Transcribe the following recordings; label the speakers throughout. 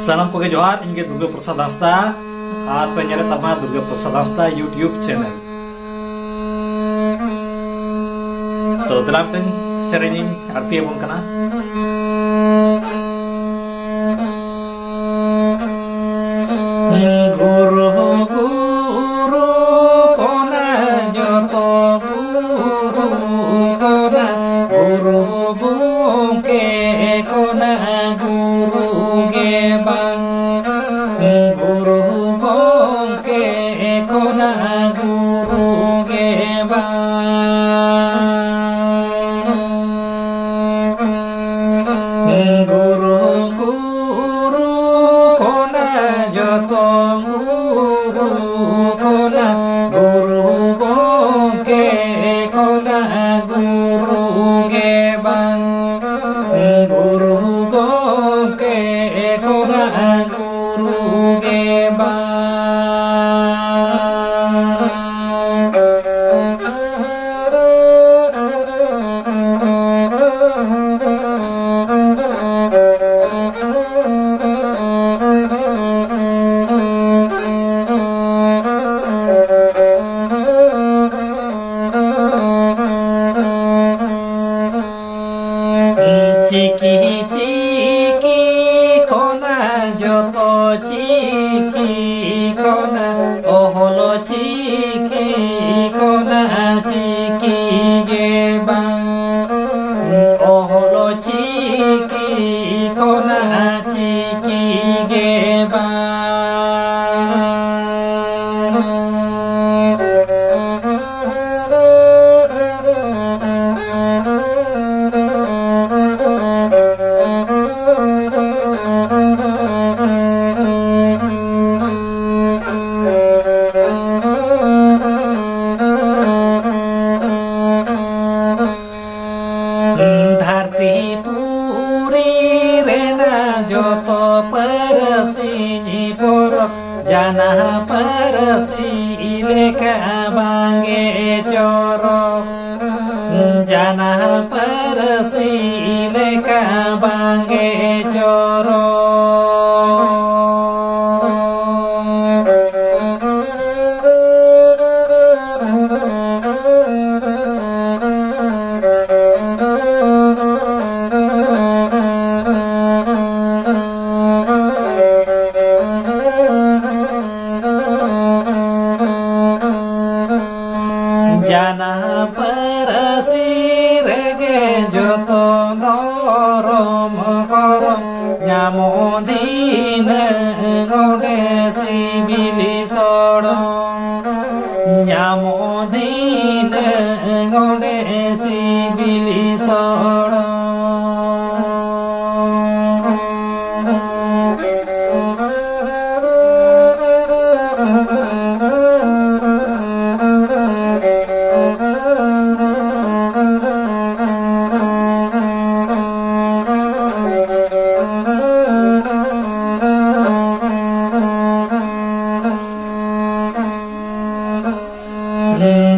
Speaker 1: Salam koge johar inge Durga Prasad Hasta ar penyere tama Durga Prasad Hasta YouTube channel. To dalam kan sereni arti emon kana. Guru guru kona joto guru kona guru bungke kona guru gebang guru bungke kona guru gebang guru guru kona joto guru kona guru bungke kona guru gebang guru bungke kona guru gebang. Ciki ciki kona joto ciki kona oholo ciki kona ciki gebang oholo ciki kona ciki Dharti puri rena joto persi poro jana persi ileka bange coro jana persi ileka bange coro. Jana persi rege joto norom korom nyamodine ngode si bili sodong nyamodine ngode si bili sodong.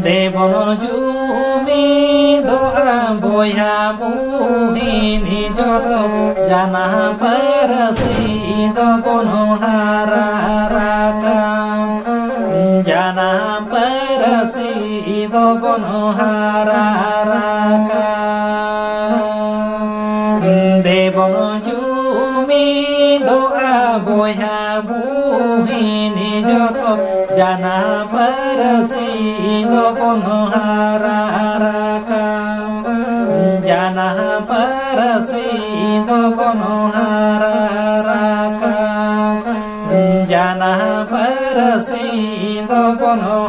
Speaker 1: Devon jumi doa boya buhini joto jana persi dokono hararaka jana persi dokono hararaka Devon jumi doa boya buhini joto jana persi dokono hararaka jana persi dokono hararaka jana persi dokono